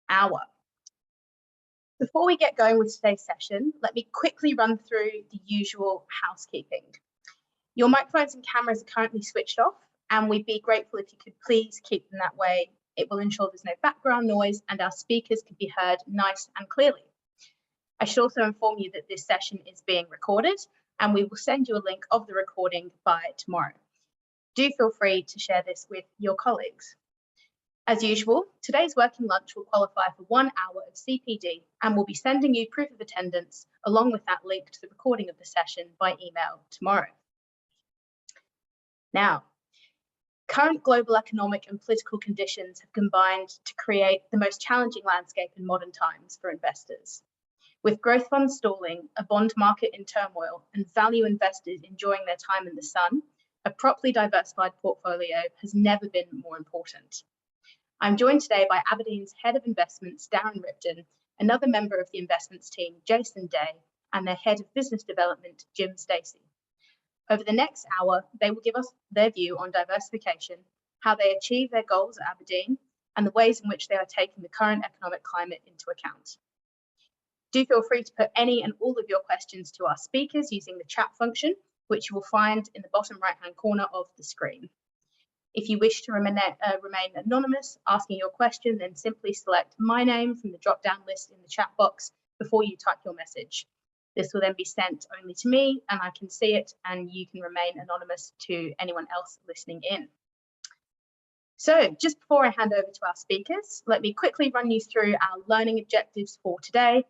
hour. Before we get going with today's session, let me quickly run through the usual housekeeping. Your microphones and cameras are currently switched off, and we'd be grateful if you could please keep them that way. It will ensure there's no background noise and our speakers can be heard nice and clearly. I should also inform you that this session is being recorded, and we will send you a link of the recording by tomorrow. Do feel free to share this with your colleagues. As usual, today's working lunch will qualify for 1 hour of CPD, and we'll be sending you proof of attendance along with that link to the recording of the session by email tomorrow. Now, current global economic and political conditions have combined to create the most challenging landscape in modern times for investors. With growth funds stalling, a bond market in turmoil, and value investors enjoying their time in the sun, a properly diversified portfolio has never been more important. I'm joined today by abrdn's Head of Investments, Darren Ripton, another member of the investments team, Jason Day, and their Head of Business Development, Jim Stacey. Over the next hour, they will give us their view on diversification, how they achieve their goals at abrdn, and the ways in which they are taking the current economic climate into account. Do feel free to put any and all of your questions to our speakers using the chat function, which you will find in the bottom right-hand corner of the screen. If you wish to remain anonymous asking your question, then simply select my name from the drop-down list in the chat box before you type your message. This will then be sent only to me and I can see it, and you can remain anonymous to anyone else listening in. So just before I hand over to our speakers, let me quickly run you through our learning objectives for today.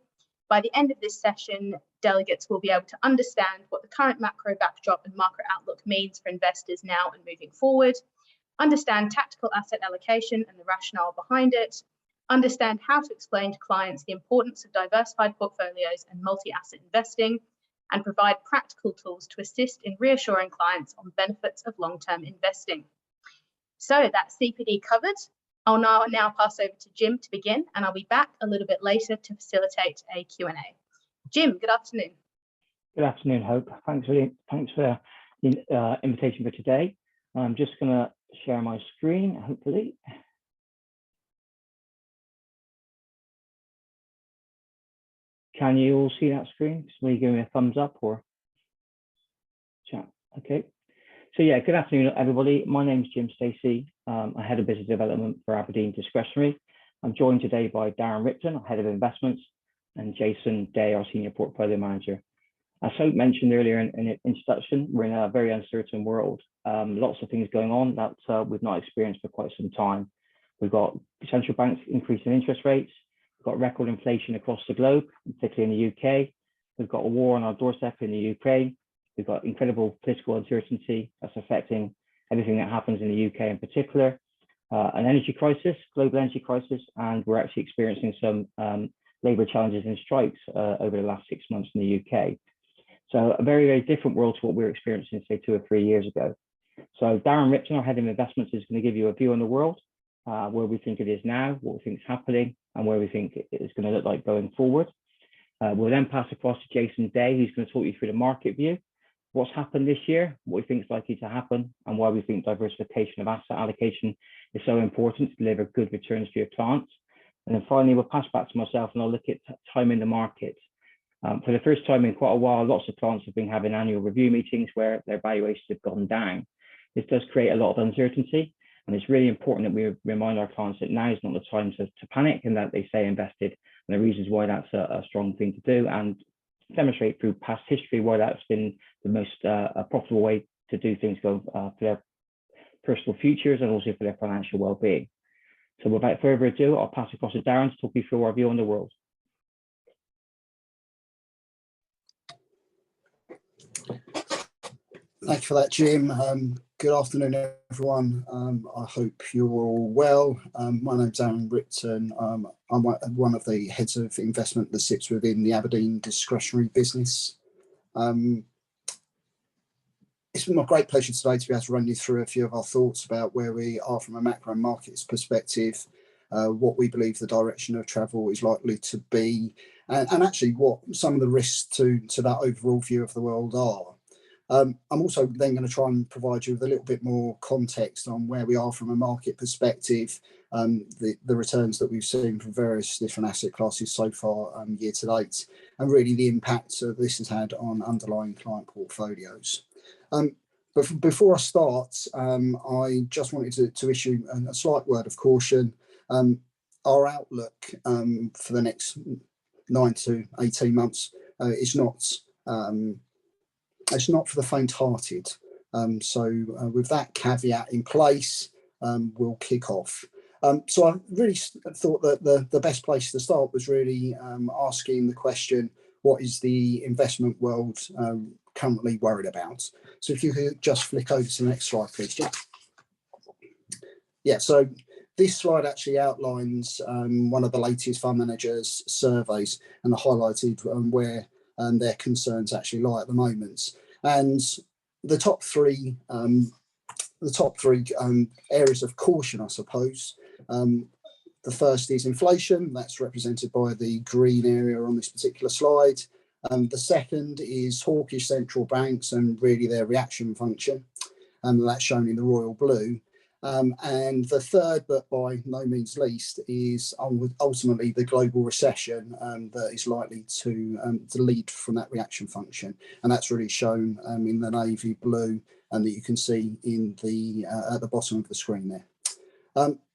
By the end of this session, delegates will be able to understand what the current macro backdrop and market outlook means for investors now and moving forward, understand tactical asset allocation and the rationale behind it, understand how to explain to clients the importance of diversified portfolios and multi-asset investing, and provide practical tools to assist in reassuring clients on benefits of long-term investing. So that's CPD covered. I'll now pass over to Jim to begin, and I'll be back a little bit later to facilitate a Q&A. Jim, good afternoon. Good afternoon, Hope. Thanks for the invitation for today. I'm just going to share my screen, hopefully. Can you all see that screen? Will you give me a thumbs up or chat? Okay. So yeah, good afternoon, everybody. My name is Jim Stacey. I'm Head of Business Development for Aberdeen Discretionary. I'm joined today by Darren Ripton, Head of Investments, and Jason Day, our Senior Portfolio Manager. As Hope mentioned earlier in the introduction, we're in a very uncertain world. Lots of things going on that we've not experienced for quite some time. We've got central banks increasing interest rates. We've got record inflation across the globe, particularly in the UK. We've got a war on our doorstep in the Ukraine. We've got incredible political uncertainty that's affecting everything that happens in the UK in particular. An energy crisis, global energy crisis, and we're actually experiencing some labour challenges and strikes over the last 6 months in the UK. So a very, very different world to what we were experiencing, say, 2 or 3 years ago. So Darren Ripton, our Head of Investments, is going to give you a view on the world, where we think it is now, what we think is happening, and where we think it is going to look like going forward. We'll then pass across to Jason Day, who's going to talk you through the market view, what's happened this year, what we think is likely to happen, and why we think diversification of asset allocation is so important to deliver good returns for your clients. And then finally, we'll pass back to myself and I'll look at timing the market. For the first time in quite a while, lots of clients have been having annual review meetings where their valuations have gone down. This does create a lot of uncertainty, and it's really important that we remind our clients that now is not the time to panic and that they stay invested, and the reasons why that's a strong thing to do, and demonstrate through past history why that's been the most profitable way to do things for their personal futures and also for their financial well-being. So without further ado, I'll pass across to Darren to talk you through our view on the world. Thank you for that, Jim. Good afternoon, everyone. I hope you're all well. My name's Darren Ripton. I'm one of the heads of investment that sits within the Aberdeen discretionary business. It's been my great pleasure today to be able to run you through a few of our thoughts about where we are from a macro markets perspective, what we believe the direction of travel is likely to be, and actually what some of the risks to that overall view of the world are. I'm also then going to try and provide you with a little bit more context on where we are from a market perspective, the returns that we've seen from various different asset classes so far year to date, and really the impact this has had on underlying client portfolios. But before I start, I just wanted to issue a slight word of caution. Our outlook for the next 9 to 18 months is not it's not for the faint-hearted. So with that caveat in place, we'll kick off. So I really thought that the best place to start was really asking the question, what is the investment world currently worried about? So if you could just flick over to the next slide, please, Jim. Yeah, so this slide actually outlines one of the latest fund managers' surveys and highlighted where their concerns actually lie at the moment. And the top three areas of caution, I suppose. The first is inflation. That's represented by the green area on this particular slide. The second is hawkish central banks and really their reaction function. That's shown in the royal blue. And the third, but by no means least, is ultimately the global recession that is likely to lead from that reaction function. And that's really shown in the navy blue, and that you can see in the at the bottom of the screen there.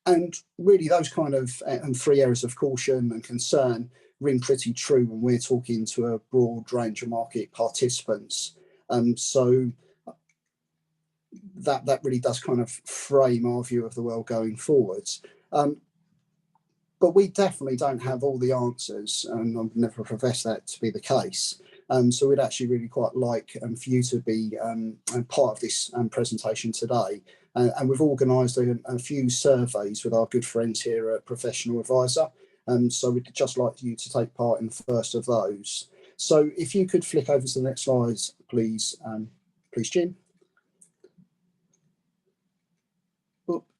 And really those kind of three areas of caution and concern ring pretty true when we're talking to a broad range of market participants. So that really does kind of frame our view of the world going forwards. But we definitely don't have all the answers, and I've never professed that to be the case. So we'd actually really quite like for you to be part of this presentation today. And we've organised a few surveys with our good friends here at Professional Advisor. So we'd just like you to take part in the first of those. So if you could flick over to the next slide, please, please, Jim.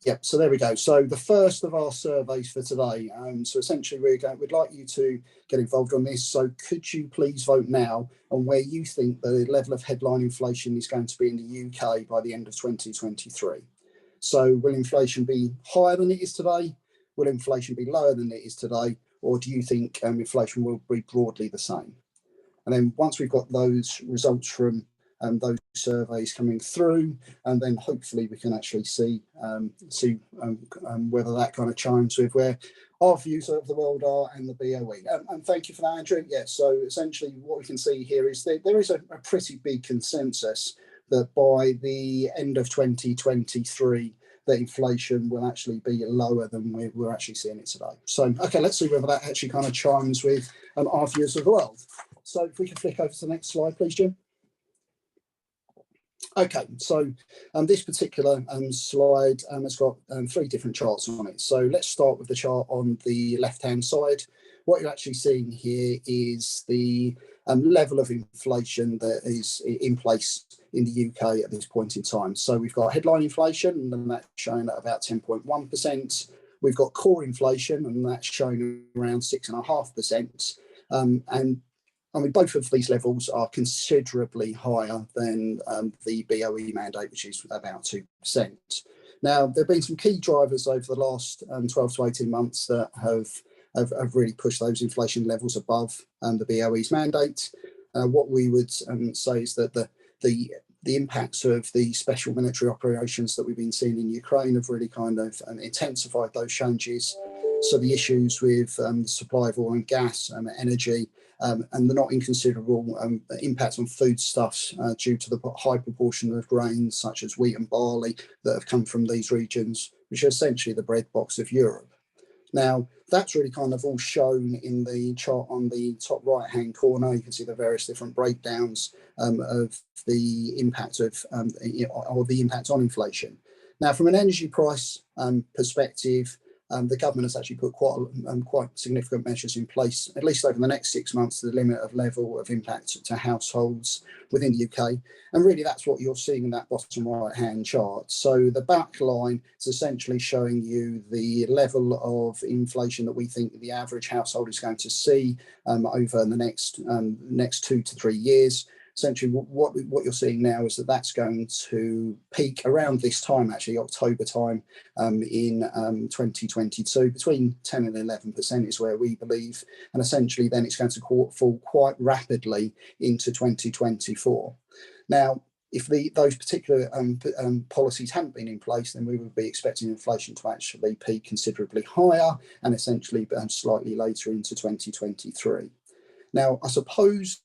Yeah, so there we go. So the first of our surveys for today. So essentially we'd like you to get involved on this. So could you please vote now on where you think the level of headline inflation is going to be in the UK by the end of 2023? So will inflation be higher than it is today? Will inflation be lower than it is today? Or do you think inflation will be broadly the same? And then once we've got those results from those surveys coming through, and then hopefully we can actually see whether that kind of chimes with where our views of the world are and the BOE. And thank you for that, Andrew. Yeah, so essentially what we can see here is that there is a pretty big consensus that by the end of 2023, that inflation will actually be lower than we're actually seeing it today. So, okay, let's see whether that actually kind of chimes with our views of the world. So if we can flick over to the next slide, please, Jim. Okay, so this particular slide has got three different charts on it. So let's start with the chart on the left-hand side. What you're actually seeing here is the level of inflation that is in place in the UK at this point in time. So we've got headline inflation, and that's showing at about 10.1%. We've got core inflation, and that's showing around 6.5%. And I mean, both of these levels are considerably higher than the BOE mandate, which is about 2%. Now, there have been some key drivers over the last 12 to 18 months that have really pushed those inflation levels above the BOE's mandate. What we would say is that the impacts of the special military operations that we've been seeing in Ukraine have really kind of intensified those changes. So the issues with the supply of oil and gas and energy, and the not inconsiderable impact on foodstuffs due to the high proportion of grains such as wheat and barley that have come from these regions, which are essentially the breadbox of Europe. Now, that's really kind of all shown in the chart on the top right-hand corner. You can see the various different breakdowns of the impact of or the impact on inflation. Now, from an energy price perspective, the government has actually put quite significant measures in place, at least over the next 6 months, to the limit of level of impact to households within the UK. And really, that's what you're seeing in that bottom right-hand chart. So the back line is essentially showing you the level of inflation that we think the average household is going to see over the next 2 to 3 years. essentially what you're seeing now is that that's going to peak around this time, actually October time, in 2022. Between 10 and 11% is where we believe, and essentially then it's going to fall quite rapidly into 2024. Now, if those particular policies hadn't been in place, then we would be expecting inflation to actually peak considerably higher and essentially slightly later into 2023. Now, I suppose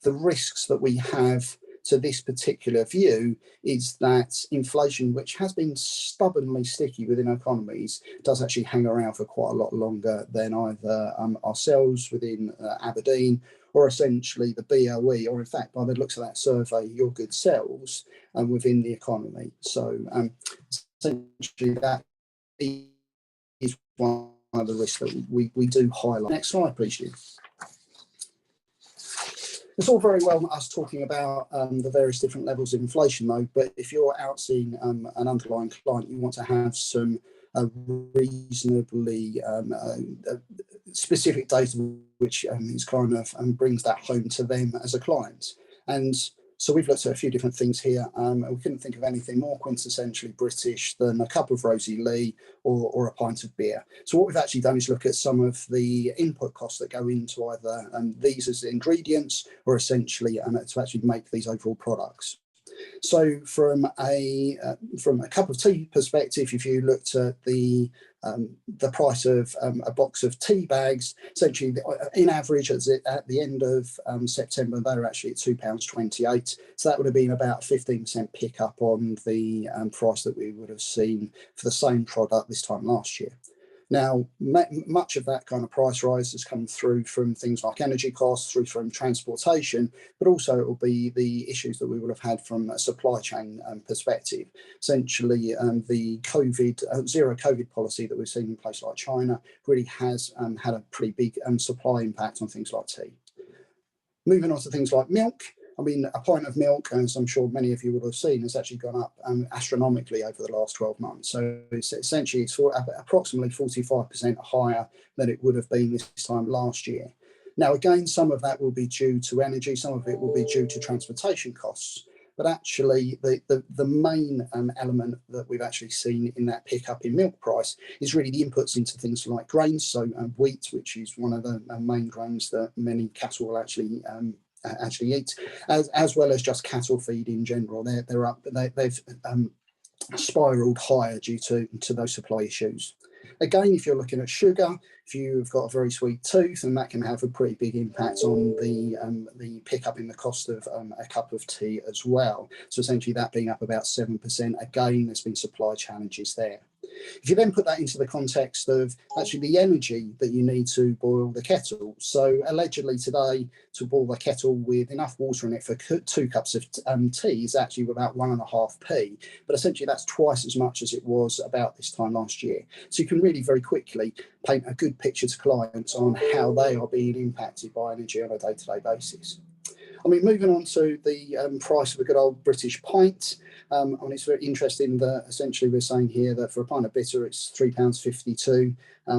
the risks that we have to this particular view is that inflation, which has been stubbornly sticky within economies, does actually hang around for quite a lot longer than either ourselves within Aberdeen, or essentially the BOE, or in fact, by the looks of that survey, your good selves within the economy. So essentially that is one of the risks that we do highlight. Next slide, please, Jim. It's all very well us talking about the various different levels of inflation, though, but if you're out seeing an underlying client, you want to have some reasonably specific data which is kind of brings that home to them as a client. And so we've looked at a few different things here. We couldn't think of anything more quintessentially British than a cup of Rosy Lee or a pint of beer. So what we've actually done is look at some of the input costs that go into either these as ingredients or essentially to actually make these overall products. So from a cup of tea perspective, if you looked at the price of a box of tea bags, essentially in average at the end of September, they were actually at £2.28. So that would have been about a 15% pickup on the price that we would have seen for the same product this time last year. Now, much of that kind of price rise has come through from things like energy costs, through from transportation, but also it will be the issues that we would have had from a supply chain perspective. Essentially, the zero COVID policy that we've seen in places like China really has had a pretty big supply impact on things like tea. Moving on to things like milk. I mean, a pint of milk, as I'm sure many of you will have seen, has actually gone up astronomically over the last 12 months. So it's essentially approximately 45% higher than it would have been this time last year. Now, again, some of that will be due to energy, some of it will be due to transportation costs. But actually, the main element that we've actually seen in that pickup in milk price is really the inputs into things like grains. So wheat, which is one of the main grains that many cattle will actually eat, as well as just cattle feed in general. They've spiraled higher due to those supply issues. Again, if you're looking at sugar, if you've got a very sweet tooth, and that can have a pretty big impact on the pickup in the cost of a cup of tea as well. So essentially that being up about 7%. Again, there's been supply challenges there. If you then put that into the context of actually the energy that you need to boil the kettle. So allegedly today, to boil the kettle with enough water in it for 2 cups of tea is actually about 1.5p. But essentially that's twice as much as it was about this time last year. So you can really very quickly paint a good picture to clients on how they are being impacted by energy on a day-to-day basis. I mean, moving on to the price of a good old British pint. I mean, it's very interesting that essentially we're saying here that for a pint of bitter, it's £3.52.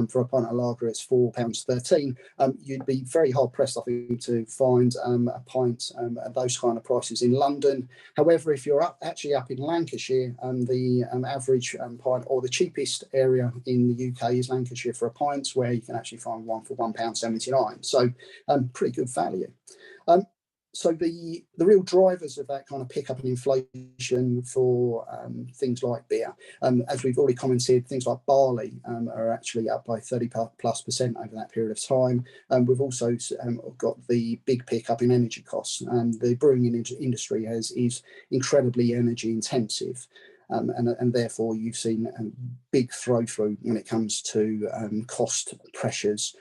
For a pint of lager, it's £4.13. You'd be very hard pressed, I think, to find a pint at those kind of prices in London. However, if you're actually up in Lancashire, the average pint, or the cheapest area in the UK is Lancashire for a pint, where you can actually find one for £1.79. So pretty good value. So the real drivers of that kind of pickup in inflation for things like beer, as we've already commented, things like barley are actually up by 30+% over that period of time. We've also got the big pickup in energy costs. The brewing industry is incredibly energy intensive. And therefore you've seen big throw through when it comes to cost pressures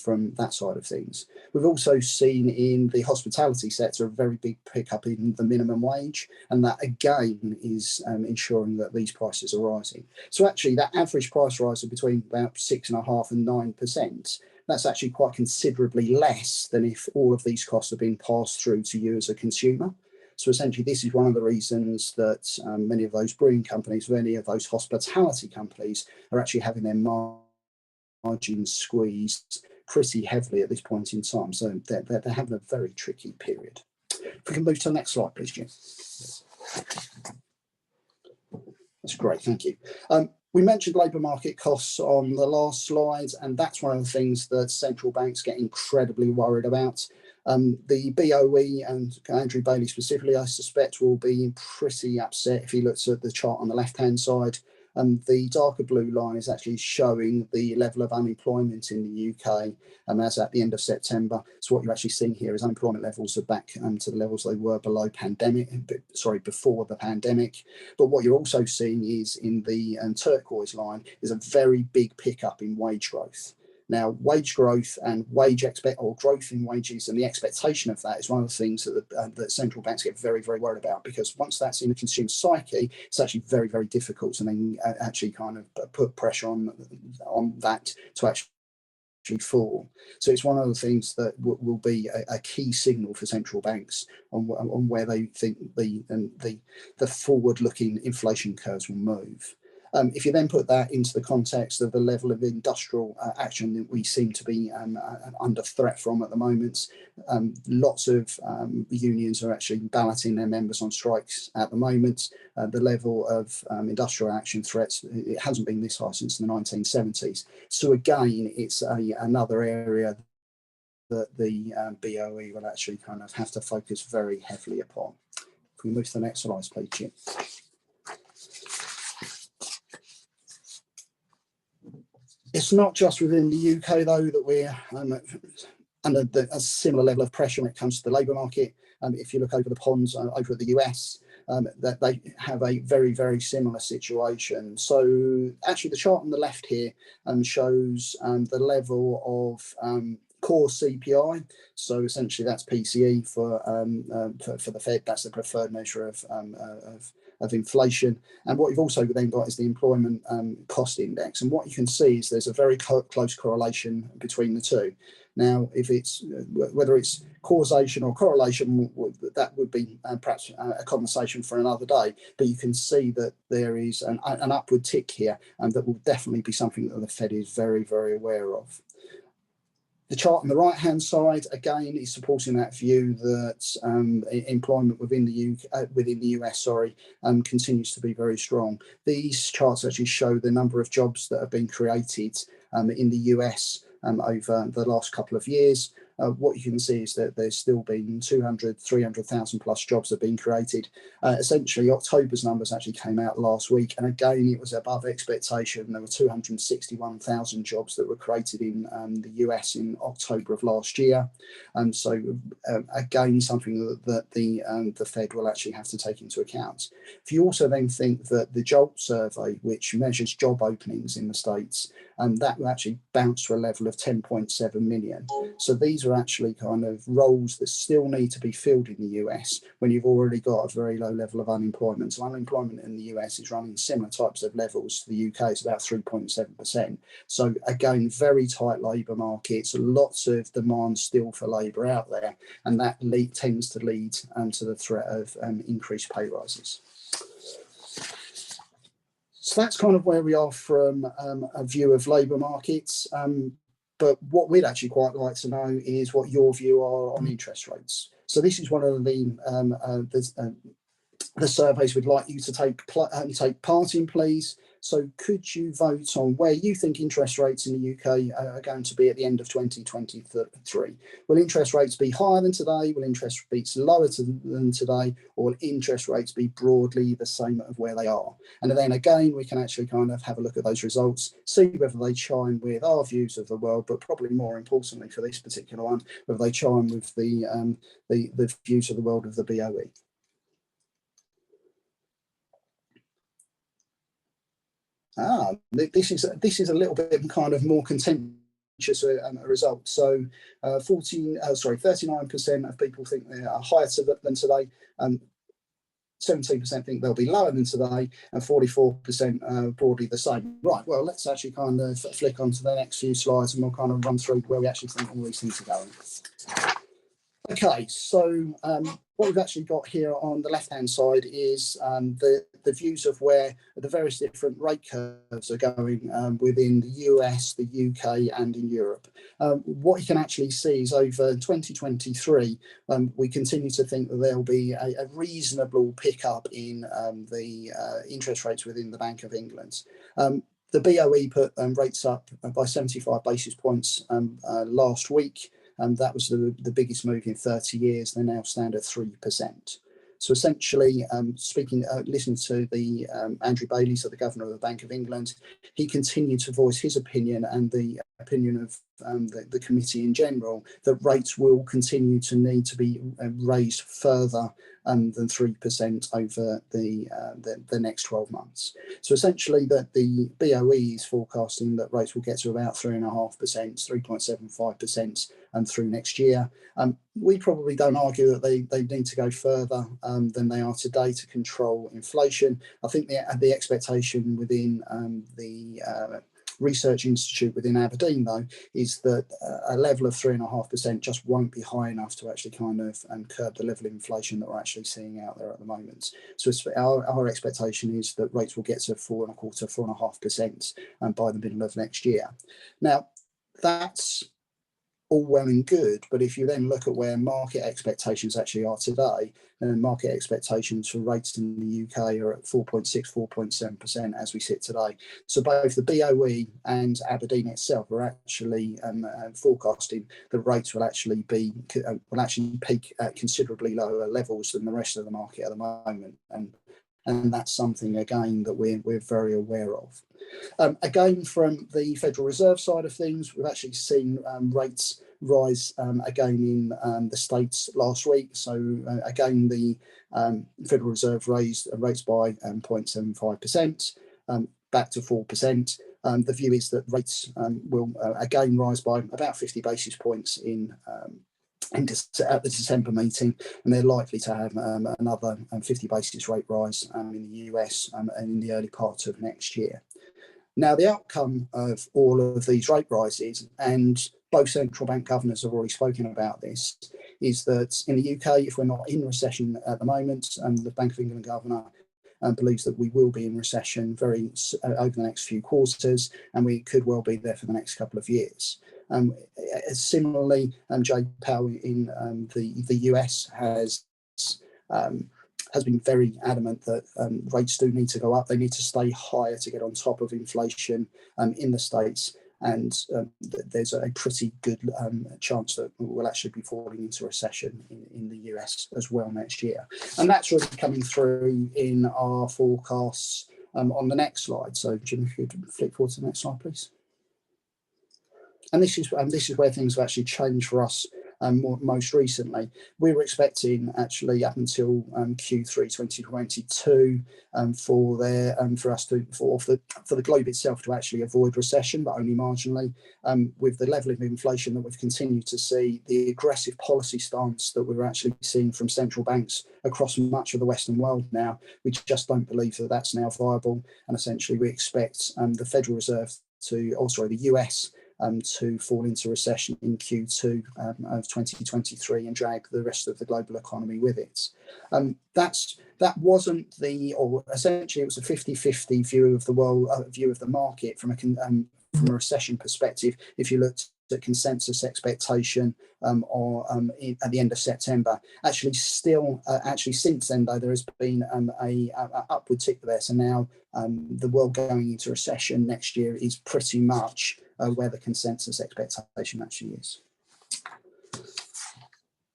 from that side of things. We've also seen in the hospitality sector a very big pickup in the minimum wage, and that again is ensuring that these prices are rising. So actually that average price rise of between about 6.5% and 9%, that's actually quite considerably less than if all of these costs are being passed through to you as a consumer. So essentially, this is one of the reasons that many of those brewing companies, many of those hospitality companies are actually having their margins squeezed pretty heavily at this point in time. So they're having a very tricky period. If we can move to the next slide, please, Jim. That's great, thank you. We mentioned labour market costs on the last slide, and that's one of the things that central banks get incredibly worried about. The BOE and Andrew Bailey specifically, I suspect, will be pretty upset if he looks at the chart on the left-hand side. The darker blue line is actually showing the level of unemployment in the UK as at the end of September. So what you're actually seeing here is unemployment levels are back to the levels they were before the pandemic. But what you're also seeing is in the turquoise line is a very big pickup in wage growth. Now, wage growth and growth in wages and the expectation of that is one of the things that central banks get very, very worried about, because once that's in the consumer psyche, it's actually very, very difficult to then actually kind of put pressure on that to actually fall. So it's one of the things that will be a key signal for central banks on where they think the forward-looking inflation curves will move. If you then put that into the context of the level of industrial action that we seem to be under threat from at the moment, lots of unions are actually balloting their members on strikes at the moment. The level of industrial action threats, it hasn't been this high since the 1970s. So again, it's another area that the BOE will actually kind of have to focus very heavily upon. If we move to the next slide, please, Jim. It's not just within the UK, though, that we're under a similar level of pressure when it comes to the labour market. If you look over the ponds over at the US, that they have a very, very similar situation. So actually the chart on the left here shows the level of core CPI. So essentially that's PCE for the Fed. That's the preferred measure of inflation. And what you've also then got is the employment cost index. And what you can see is there's a very close correlation between the two. Now, if it's whether it's causation or correlation, that would be perhaps a conversation for another day. But you can see that there is an upward tick here, and that will definitely be something that the Fed is very, very aware of. The chart on the right-hand side, again, is supporting that view that employment within the US, continues to be very strong. These charts actually show the number of jobs that have been created in the US over the last couple of years. What you can see is that there's still been 300,000 plus jobs that have been created. Essentially, October's numbers actually came out last week, and again, it was above expectation. There were 261,000 jobs that were created in the US in October of last year. So again, something that the Fed will actually have to take into account. If you also then think that the JOLT survey, which measures job openings in the States, that will actually bounce to a level of 10.7 million. So these are actually kind of roles that still need to be filled in the US when you've already got a very low level of unemployment. So unemployment in the US is running similar types of levels to the UK. It's about 3.7%. So again, very tight labour markets, lots of demand still for labour out there, and that tends to lead to the threat of increased pay rises. So that's kind of where we are from a view of labour markets. But what we'd actually quite like to know is what your view are on interest rates. So this is one of the surveys we'd like you to take part in, please. So could you vote on where you think interest rates in the UK are going to be at the end of 2023? Will interest rates be higher than today? Will interest rates lower than today? Or will interest rates be broadly the same of where they are? And then again, we can actually kind of have a look at those results, see whether they chime with our views of the world, but probably more importantly for this particular one, whether they chime with the views of the world of the BOE. This is a little bit kind of more contentious a result. So 39% of people think they are higher than today. 17% think they'll be lower than today, and 44% broadly the same. Right, well, let's actually kind of flick on to the next few slides, and we'll kind of run through where we actually think all these things are going. Okay, so what we've actually got here on the left-hand side is the views of where the various different rate curves are going within the US, the UK, and in Europe. What you can actually see is over 2023, we continue to think that there'll be a reasonable pickup in the interest rates within the Bank of England. The BOE put rates up by 75 basis points last week. That was the biggest move in 30 years. They now stand at 3%. So essentially, listening to the Andrew Bailey, so the Governor of the Bank of England, he continued to voice his opinion and the opinion of the committee in general that rates will continue to need to be raised further than 3% over the next 12 months. So essentially, that the BOE is forecasting that rates will get to about 3.5%, 3.75% through next year. We probably don't argue that they need to go further than they are today to control inflation. I think the expectation within the Research Institute within Aberdeen, though, is that a level of 3.5% just won't be high enough to actually kind of curb the level of inflation that we're actually seeing out there at the moment. So our expectation is that rates will get to 4.25%, 4.5% by the middle of next year. Now, that's all well and good, but if you then look at where market expectations actually are today, and market expectations for rates in the UK are at 4.6, 4.7% as we sit today. So both the BOE and Aberdeen itself are actually forecasting that rates will actually peak at considerably lower levels than the rest of the market at the moment, and that's something again that we're very aware of. Again, from the Federal Reserve side of things, we've actually seen rates rise again in the States last week. So again, the Federal Reserve raised rates by 0.75%, back to 4%. The view is that rates will again rise by about 50 basis points at the December meeting, and they're likely to have another 50 basis rate rise in the US and in the early part of next year. Now, the outcome of all of these rate rises, and both central bank governors have already spoken about this, is that in the UK, if we're not in recession at the moment, and the Bank of England governor believes that we will be in recession over the next few quarters, and we could well be there for the next couple of years. Similarly, Jay Powell in the US has been very adamant that rates do need to go up. They need to stay higher to get on top of inflation in the States. And there's a pretty good chance that we'll actually be falling into recession in the US as well next year. And that's really coming through in our forecasts on the next slide. So Jim, if you could flick forward to the next slide, please. And this is where things have actually changed for us most recently. We were expecting actually up until Q3 2022 for the globe itself to actually avoid recession, but only marginally. With the level of inflation that we've continued to see, the aggressive policy stance that we're actually seeing from central banks across much of the Western world now, we just don't believe that that's now viable. And essentially, we expect the Federal Reserve the US to fall into recession in Q2 of 2023 and drag the rest of the global economy with it. That wasn't essentially it was a 50-50 view of the world, view of the market from a recession perspective. If you looked at consensus expectation at the end of September, actually since then though there has been a upward tick there. So now the world going into recession next year is pretty much where the consensus expectation actually is.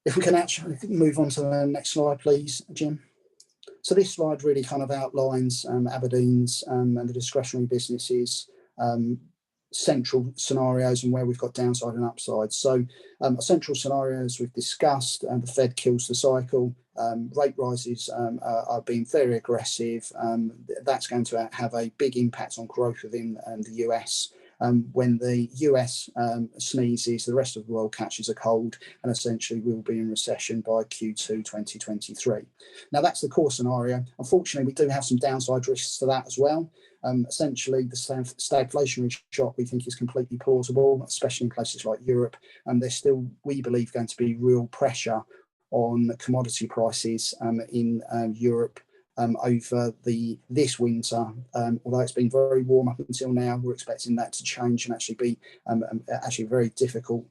If we can actually move on to the next slide, please, Jim. So this slide really kind of outlines Aberdeen's and the discretionary businesses central scenarios and where we've got downside and upside. So central scenarios we've discussed, the Fed kills the cycle, rate rises are being very aggressive. That's going to have a big impact on growth within the US. when the US sneezes, the rest of the world catches a cold, and essentially we'll be in recession by Q2 2023. Now that's the core scenario. Unfortunately, we do have some downside risks to that as well. Essentially, the stagflationary shock we think is completely plausible, especially in places like Europe. And there's still, we believe, going to be real pressure on commodity prices in Europe over this winter. Although it's been very warm up until now, we're expecting that to change and actually be actually very difficult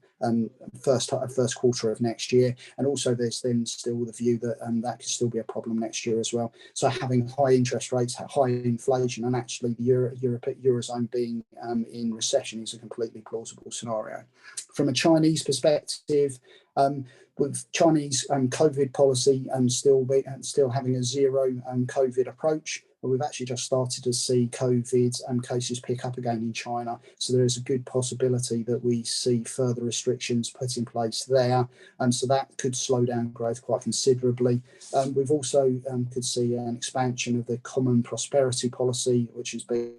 first quarter of next year. And also there's then still the view that that could still be a problem next year as well. So having high interest rates, high inflation, and actually the Eurozone being in recession is a completely plausible scenario. From a Chinese perspective, with Chinese COVID policy still having a zero COVID approach, but we've actually just started to see COVID cases pick up again in China. So there is a good possibility that we see further restrictions put in place there. So that could slow down growth quite considerably. We've also could see an expansion of the common prosperity policy, which has been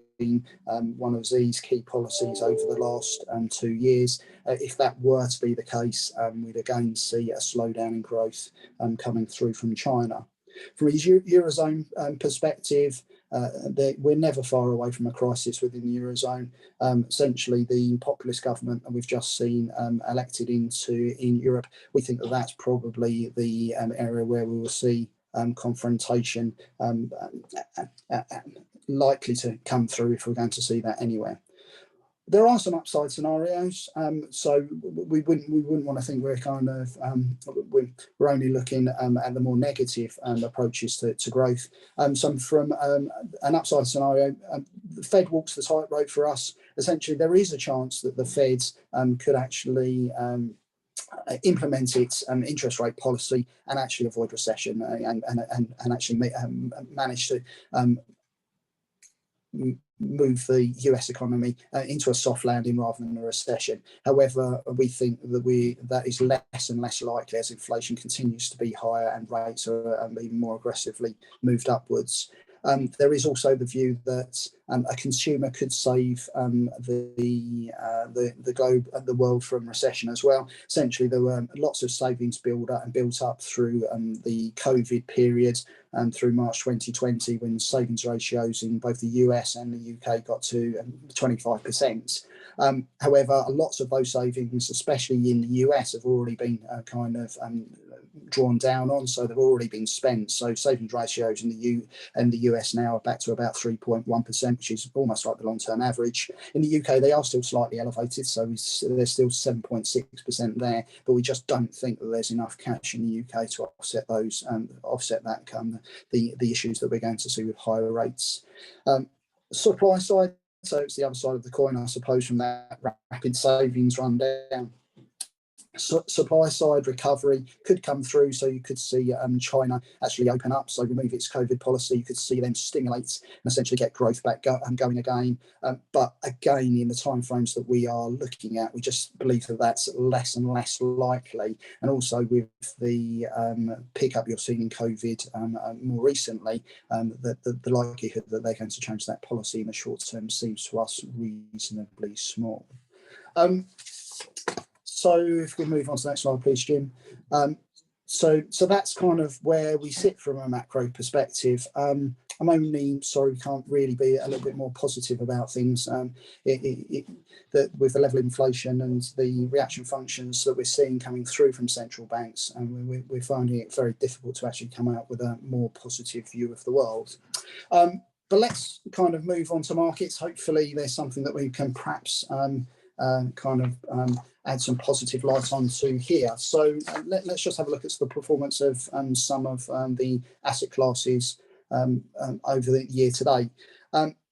one of Xi's key policies over the last 2 years. If that were to be the case, we'd again see a slowdown in growth coming through from China. From a Eurozone perspective, we're never far away from a crisis within the Eurozone. Essentially, the populist government that we've just seen elected in Europe, we think that that's probably the area where we will see confrontation likely to come through if we're going to see that anywhere. There are some upside scenarios, so we wouldn't want to think we're kind of we're only looking at the more negative approaches to growth. So from an upside scenario, the Fed walks the tightrope for us. Essentially, there is a chance that the Fed could actually implement its interest rate policy and actually avoid recession and actually manage to move the US economy into a soft landing rather than a recession. However, we think that is less and less likely as inflation continues to be higher and rates are even more aggressively moved upwards. There is also the view that a consumer could save the globe and the world from recession as well. Essentially, there were lots of savings built up through the COVID period and through March 2020, when savings ratios in both the US and the UK got to 25%. However, lots of those savings, especially in the US, have already been kind of drawn down on, so they've already been spent. So savings ratios in the US now are back to about 3.1%, which is almost like the long-term average. In the UK, they are still slightly elevated, so there's still 7.6% there, but we just don't think that there's enough cash in the UK to offset those the issues that we're going to see with higher rates. Supply side, so it's the other side of the coin, I suppose, from that rapid savings rundown. Supply side recovery could come through, so you could see China actually open up, so remove its COVID policy. You could see them stimulate and essentially get growth back going again. But again, in the timeframes that we are looking at, we just believe that that's less and less likely. And also with the pickup you're seeing in COVID more recently, the likelihood that they're going to change that policy in the short term seems to us reasonably small. So if we move on to the next slide, please, Jim. So that's kind of where we sit from a macro perspective. I'm only sorry we can't really be a little bit more positive about things. That with the level of inflation and the reaction functions that we're seeing coming through from central banks, and we're finding it very difficult to actually come out with a more positive view of the world. But let's kind of move on to markets. Hopefully there's something that we can perhaps add some positive light onto here. So let's just have a look at the performance of some of the asset classes over the year to date.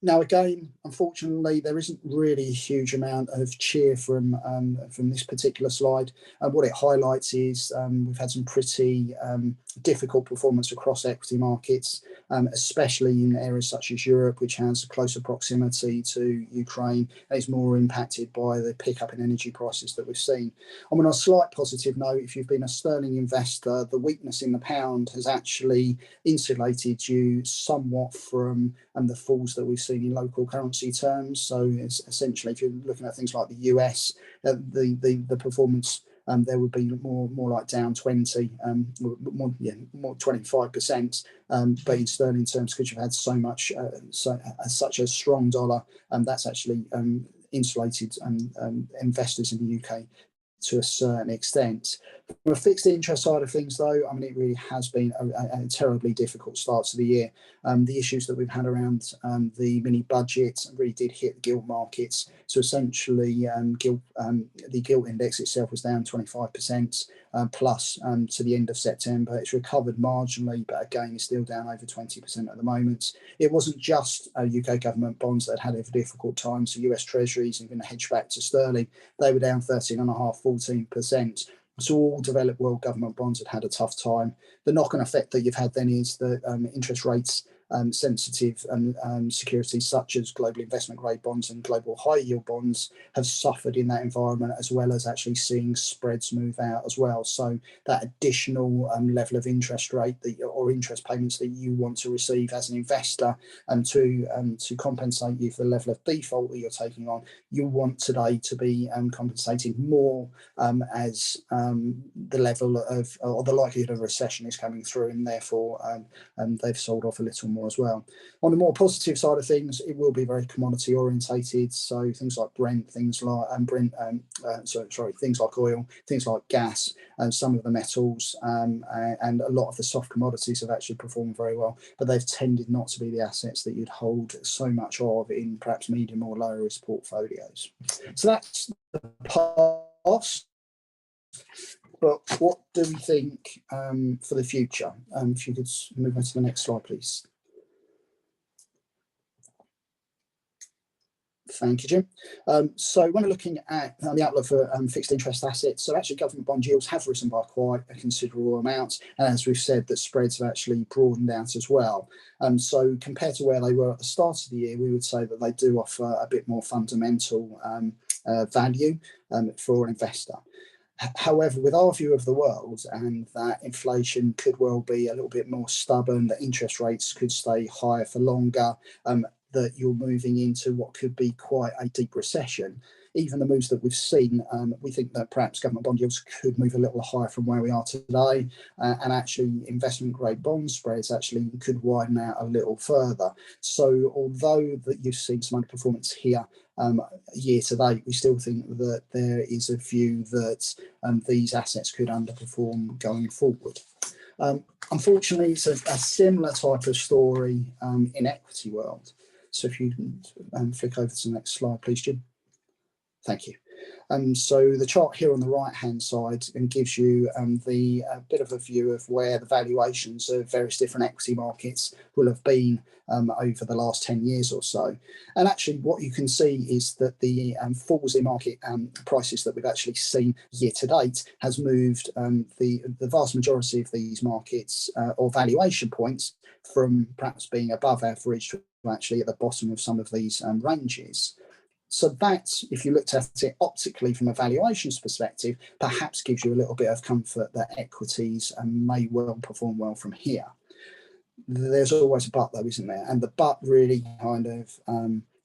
Now, again, unfortunately, there isn't really a huge amount of cheer from this particular slide. What it highlights is we've had some pretty difficult performance across equity markets, especially in areas such as Europe, which has a closer proximity to Ukraine, and is more impacted by the pickup in energy prices that we've seen. And on a slight positive note, if you've been a sterling investor, the weakness in the pound has actually insulated you somewhat from the falls that we've seen in local currency terms. So it's essentially, if you're looking at things like the US, the performance there would be more like down 20, more 25%. But in sterling terms, because you've had so much, such a strong dollar, that's actually insulated investors in the UK to a certain extent. From a fixed interest side of things, though, I mean, it really has been a terribly difficult start to the year. The issues that we've had around the mini budget really did hit the gilt markets. So essentially, the gilt index itself was down 25% plus to the end of September. It's recovered marginally, but again, it's still down over 20% at the moment. It wasn't just UK government bonds that had a difficult time. So US Treasuries, even hedged back to sterling, they were down 13.5%, 14%. So all developed world government bonds had a tough time. The knock-on effect that you've had then is that interest rates sensitive securities such as global investment grade bonds and global high yield bonds have suffered in that environment, as well as actually seeing spreads move out as well. So that additional level of interest rate or interest payments that you want to receive as an investor to compensate you for the level of default that you're taking on, you want today to be compensated more as the level of or the likelihood of a recession is coming through, and therefore they've sold off a little more as well. On the more positive side of things, it will be very commodity orientated. So things like Brent, things like things like oil, things like gas, and some of the metals, and a lot of the soft commodities have actually performed very well. But they've tended not to be the assets that you'd hold so much of in perhaps medium or lower risk portfolios. So that's the past. But what do we think for the future? If you could move on to the next slide, please. Thank you, Jim. So when we're looking at the outlook for fixed interest assets, so actually government bond yields have risen by quite a considerable amount. And as we've said, that spreads have actually broadened out as well. So compared to where they were at the start of the year, we would say that they do offer a bit more fundamental value for an investor. However, with our view of the world, and that inflation could well be a little bit more stubborn, that interest rates could stay higher for longer, that you're moving into what could be quite a deep recession. Even the moves that we've seen, we think that perhaps government bond yields could move a little higher from where we are today, and actually investment grade bond spreads actually could widen out a little further. So although that you've seen some underperformance here year to date, we still think that there is a view that these assets could underperform going forward. Unfortunately, it's a similar type of story in equity world. So if you can flick over to the next slide, please, Jim. Thank you. So the chart here on the right-hand side gives you the bit of a view of where the valuations of various different equity markets will have been over the last 10 years or so. And actually what you can see is that the falls in market prices that we've actually seen year to date has moved the vast majority of these markets or valuation points from perhaps being above average to actually at the bottom of some of these ranges. So that, if you looked at it optically from a valuations perspective, perhaps gives you a little bit of comfort that equities may well perform well from here. There's always a but though, isn't there? And the but really kind of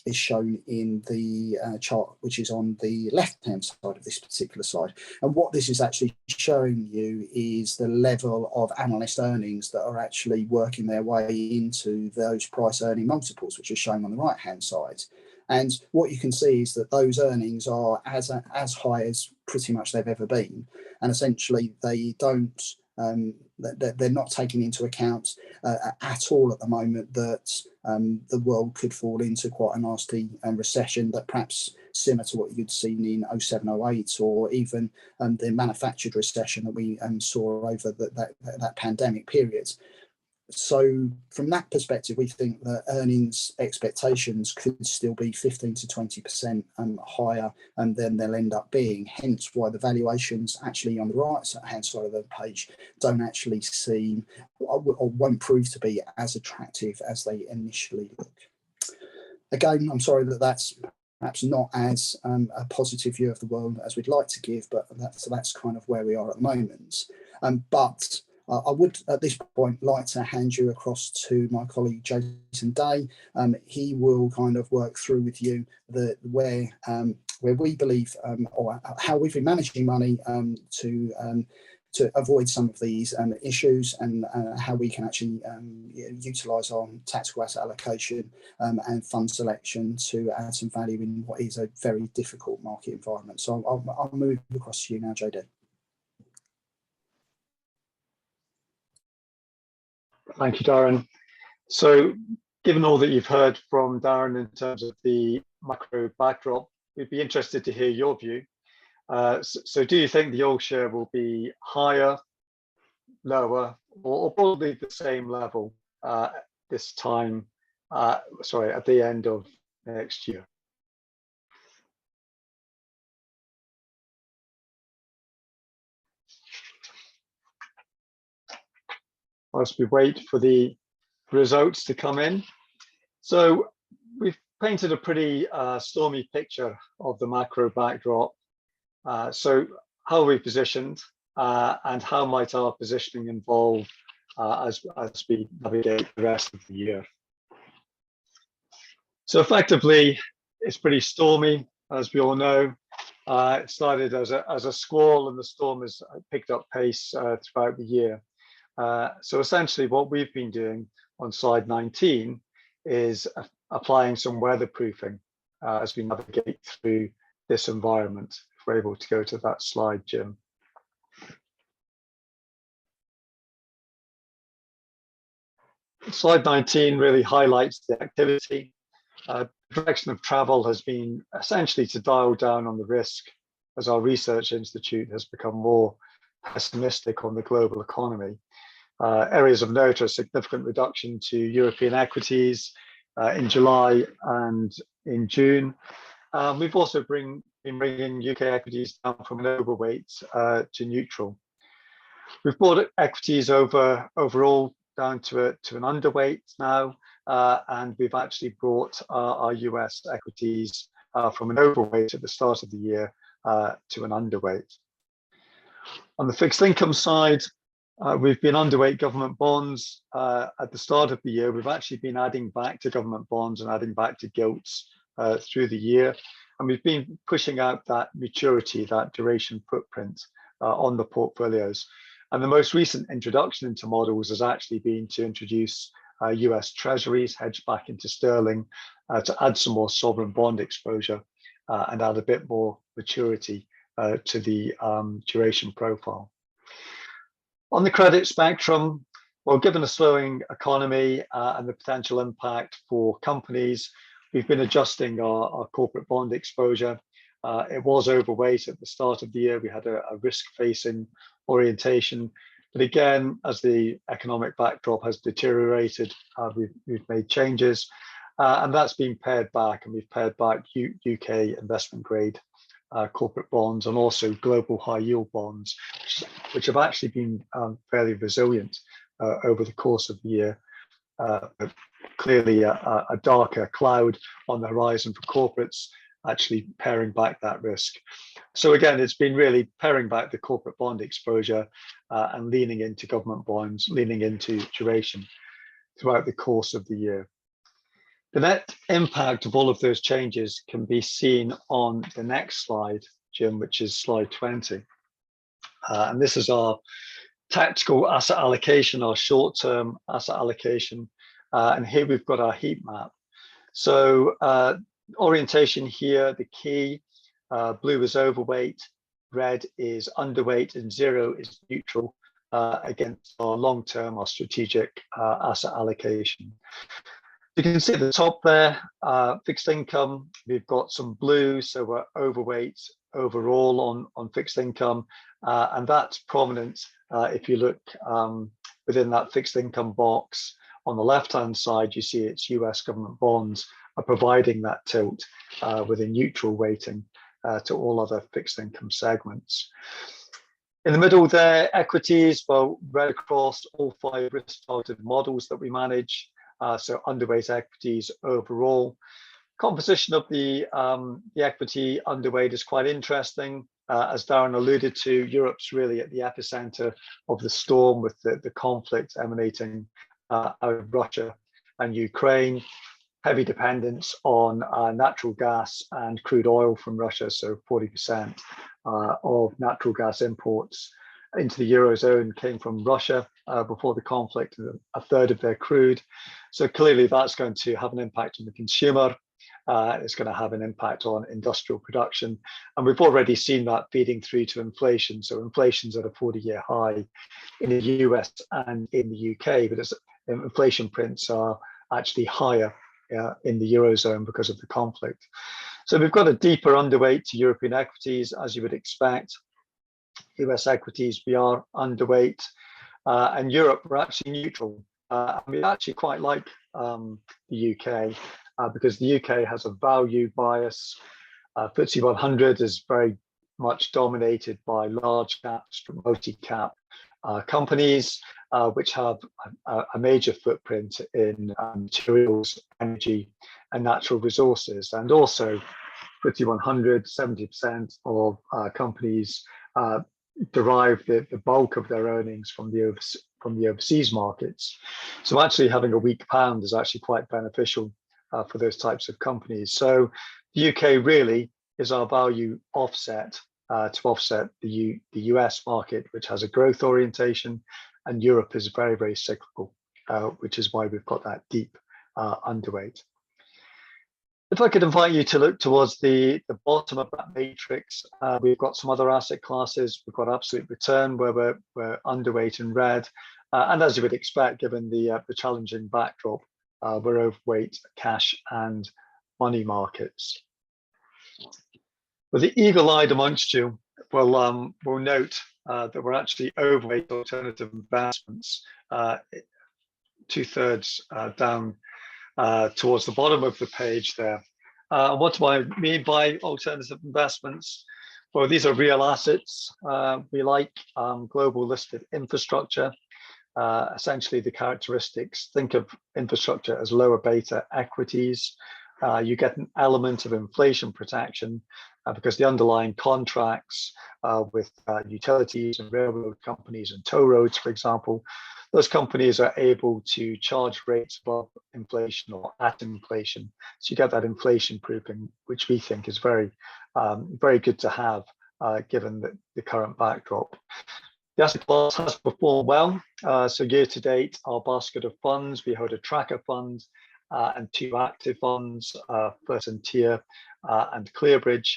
is shown in the chart, which is on the left-hand side of this particular slide. And what this is actually showing you is the level of analyst earnings that are actually working their way into those price earning multiples, which is shown on the right-hand side. And what you can see is that those earnings are as high as pretty much they've ever been. And essentially they don't, they're not taking into account at all at the moment that the world could fall into quite a nasty recession that perhaps similar to what you'd seen in 07, 08, or even the manufactured recession that we saw over that pandemic period. So from that perspective, we think that earnings expectations could still be 15 to 20% higher than they'll end up being. Hence why the valuations actually on the right hand side of the page don't actually seem or won't prove to be as attractive as they initially look. Again, I'm sorry that that's perhaps not as a positive view of the world as we'd like to give, but that's kind of where we are at the moment. But I would at this point like to hand you across to my colleague Jason Day. He will kind of work through with you where we believe or how we've been managing money to avoid some of these issues, and how we can actually utilise our tactical asset allocation and fund selection to add some value in what is a very difficult market environment. So I'll move across to you now, JD. Thank you, Darren. So given all that you've heard from Darren in terms of the macro backdrop, we'd be interested to hear your view. So do you think the oil share will be higher, lower, or probably the same level this time, at the end of next year? Whilst we wait for the results to come in. So we've painted a pretty stormy picture of the macro backdrop. So how are we positioned, and how might our positioning evolve as we navigate the rest of the year? So effectively, it's pretty stormy, as we all know. It started as a squall, and the storm has picked up pace throughout the year. So essentially what we've been doing on slide 19 is applying some weatherproofing as we navigate through this environment. If we're able to go to that slide, Jim. Slide 19 really highlights the activity. The direction of travel has been essentially to dial down on the risk, as our research institute has become more pessimistic on the global economy. Areas of note are a significant reduction to European equities in July and in June. We've also been bringing UK equities down from an overweight to neutral. We've brought equities overall down to an underweight now, and we've actually brought our US equities from an overweight at the start of the year to an underweight. On the fixed income side, we've been underweight government bonds at the start of the year. We've actually been adding back to government bonds and adding back to gilts through the year. And we've been pushing out that maturity, that duration footprint on the portfolios. And the most recent introduction into models has actually been to introduce US treasuries hedged back into sterling to add some more sovereign bond exposure and add a bit more maturity to the duration profile. On the credit spectrum, well, given a slowing economy and the potential impact for companies, we've been adjusting our corporate bond exposure. It was overweight at the start of the year. We had a risk-facing orientation. But again, as the economic backdrop has deteriorated, we've made changes. And that's been pared back, and we've pared back UK investment grade corporate bonds and also global high yield bonds, which have actually been fairly resilient over the course of the year. But clearly a darker cloud on the horizon for corporates, actually paring back that risk. So again, it's been really paring back the corporate bond exposure and leaning into government bonds, leaning into duration throughout the course of the year. The net impact of all of those changes can be seen on the next slide, Jim, which is slide 20. And this is our tactical asset allocation, our short-term asset allocation. And here we've got our heat map. So orientation here, the key, blue is overweight, red is underweight, and 0 is neutral against our long-term, our strategic asset allocation. You can see at the top there, fixed income, we've got some blue, so we're overweight overall on fixed income, and that's prominent if you look within that fixed income box, on the left-hand side, you see it's US government bonds are providing that tilt with a neutral weighting to all other fixed income segments. In the middle there, equities, well, read across all 5 risk-targeted models that we manage. So underweight equities overall. Composition of the equity underweight is quite interesting. As Darren alluded to, Europe's really at the epicenter of the storm with the conflict emanating out of Russia and Ukraine. Heavy dependence on natural gas and crude oil from Russia, so 40% of natural gas imports into the Eurozone came from Russia before the conflict, a third of their crude. So clearly that's going to have an impact on the consumer. It's going to have an impact on industrial production. And we've already seen that feeding through to inflation. So inflation's at a 40-year high in the US and in the UK, but inflation prints are actually higher in the Eurozone because of the conflict. So we've got a deeper underweight to European equities, as you would expect. US equities, we are underweight. And Europe, we're actually neutral. And we actually quite like the UK because the UK has a value bias. FTSE 100 is very much dominated by large cap, multi-cap companies, which have a major footprint in materials, energy, and natural resources. And also, FTSE 100, 70% of companies derive the bulk of their earnings from the overseas markets. So actually having a weak pound is actually quite beneficial for those types of companies. So the UK really is our value offset to offset the US market, which has a growth orientation, and Europe is very, very cyclical, which is why we've got that deep underweight. If I could invite you to look towards the bottom of that matrix, we've got some other asset classes. We've got absolute return where we're underweight in red. And as you would expect, given the challenging backdrop, we're overweight cash and money markets. Well, the eagle-eyed amongst you will note that we're actually overweight alternative investments, 2/3 down towards the bottom of the page there. What do I mean by alternative investments? Well, these are real assets. We like global listed infrastructure. Essentially the characteristics, think of infrastructure as lower beta equities. You get an element of inflation protection because the underlying contracts with utilities and railroad companies and toll roads, for example, those companies are able to charge rates above inflation or at inflation. So you get that inflation proofing, which we think is very, very good to have given the current backdrop. The asset class has performed well. So year to date, our basket of funds, we hold a tracker fund and 2 active funds, First and Tier and Clearbridge.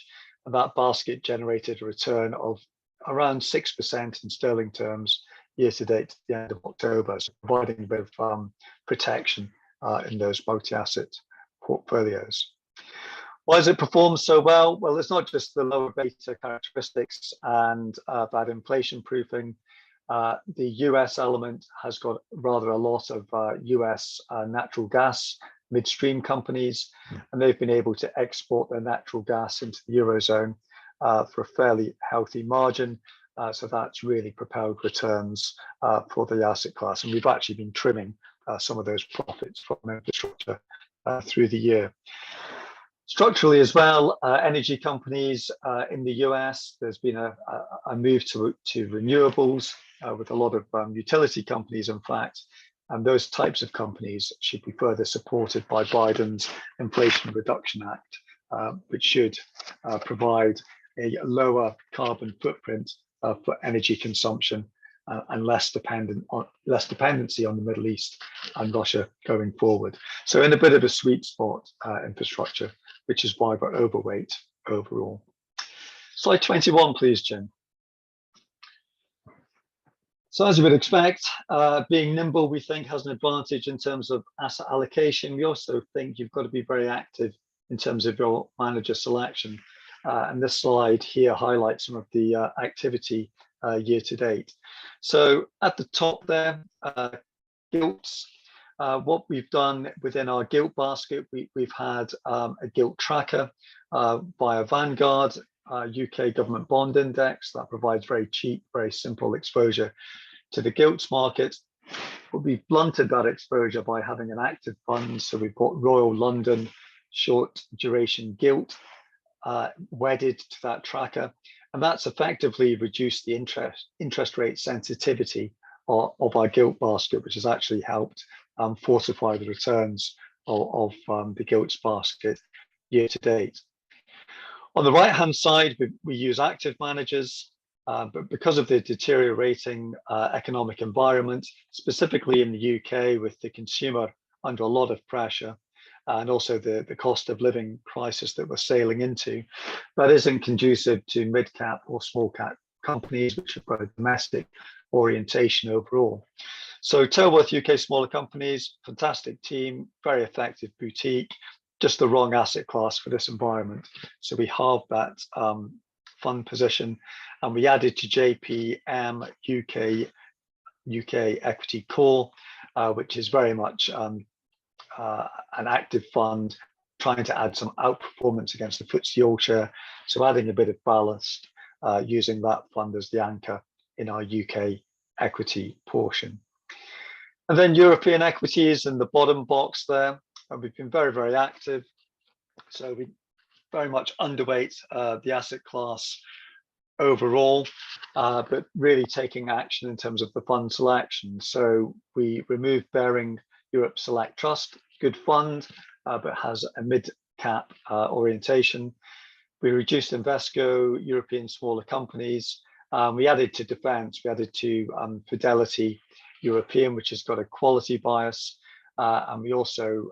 And that basket generated a return of around 6% in sterling terms year to date at the end of October, so providing a bit of protection in those multi-asset portfolios. Why has it performed so well? Well, it's not just the lower beta characteristics and that inflation proofing. The US element has got rather a lot of US natural gas midstream companies, and they've been able to export their natural gas into the Eurozone for a fairly healthy margin. So that's really propelled returns for the asset class. And we've actually been trimming some of those profits from infrastructure through the year. Structurally as well, energy companies in the US, there's been a move to renewables with a lot of utility companies, in fact, and those types of companies should be further supported by Biden's Inflation Reduction Act, which should provide a lower carbon footprint for energy consumption and less dependency on the Middle East and Russia going forward. So in a bit of a sweet spot, infrastructure, which is why we're overweight overall. Slide 21, please, Jim. So as you would expect, being nimble, we think, has an advantage in terms of asset allocation. We also think you've got to be very active in terms of your manager selection. And this slide here highlights some of the activity year to date. So at the top there, gilts. What we've done within our gilt basket, we've had a gilt tracker via Vanguard, UK government bond index that provides very cheap, very simple exposure to the gilts market. But we've blunted that exposure by having an active fund. So we've got Royal London short duration gilt wedded to that tracker. And that's effectively reduced the interest rate sensitivity of our gilt basket, which has actually helped fortify the returns of the gilts basket year to date. On the right hand side, we use active managers, but because of the deteriorating economic environment, specifically in the UK with the consumer under a lot of pressure, and also the cost of living crisis that we're sailing into, that isn't conducive to mid-cap or small-cap companies, which have got a domestic orientation overall. So Tellworth UK smaller companies, fantastic team, very effective boutique, just the wrong asset class for this environment. So we halved that fund position, and we added to JPM UK Equity Core, which is very much an active fund, trying to add some outperformance against the FTSE All-Share. So adding a bit of ballast, using that fund as the anchor in our UK equity portion. And then European equities in the bottom box there. We've been very, very active. So we very much underweight the asset class overall, but really taking action in terms of the fund selection. So we removed Baring Europe Select Trust, good fund, but has a mid-cap orientation. We reduced Invesco, European smaller companies. We added to defense, we added to Fidelity European, which has got a quality bias. And we also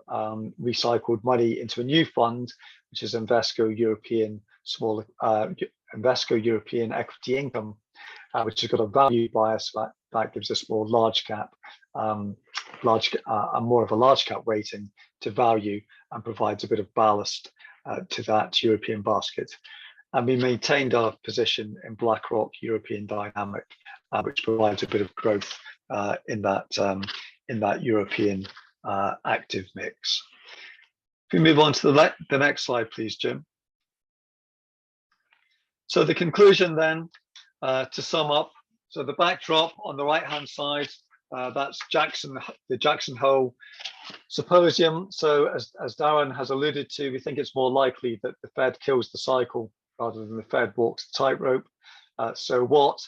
recycled money into a new fund, which is Invesco European Smaller, Invesco European Equity Income, which has got a value bias that gives us more large cap, more of a large cap weighting to value, and provides a bit of ballast to that European basket. And we maintained our position in BlackRock European Dynamic, which provides a bit of growth in that European active mix. If we move on to the next slide, please, Jim. So the conclusion then, to sum up, so the backdrop on the right-hand side, that's the Jackson Hole Symposium. So as Darren has alluded to, we think it's more likely that the Fed kills the cycle rather than the Fed walks the tightrope. So what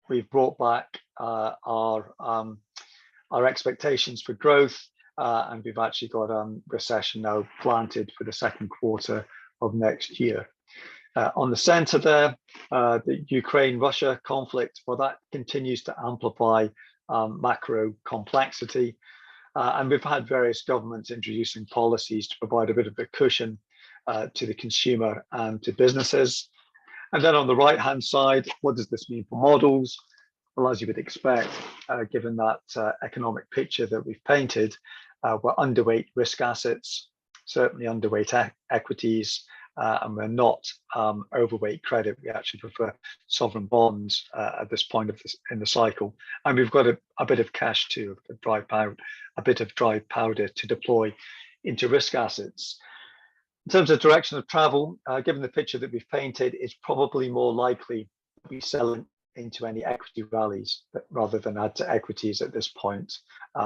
we've brought back are our expectations for growth, and we've actually got recession now planted for the second quarter of next year. On the center there, the Ukraine-Russia conflict, well, that continues to amplify macro complexity. And we've had various governments introducing policies to provide a bit of a cushion to the consumer and to businesses. And then on the right-hand side, what does this mean for models? Well, as you would expect, given that economic picture that we've painted, we're underweight risk assets, certainly underweight equities, and we're not overweight credit. We actually prefer sovereign bonds at this point in the cycle. And we've got a bit of cash too, a bit of dry powder to deploy into risk assets. In terms of direction of travel, given the picture that we've painted, it's probably more likely to be selling into any equity rallies rather than add to equities at this point,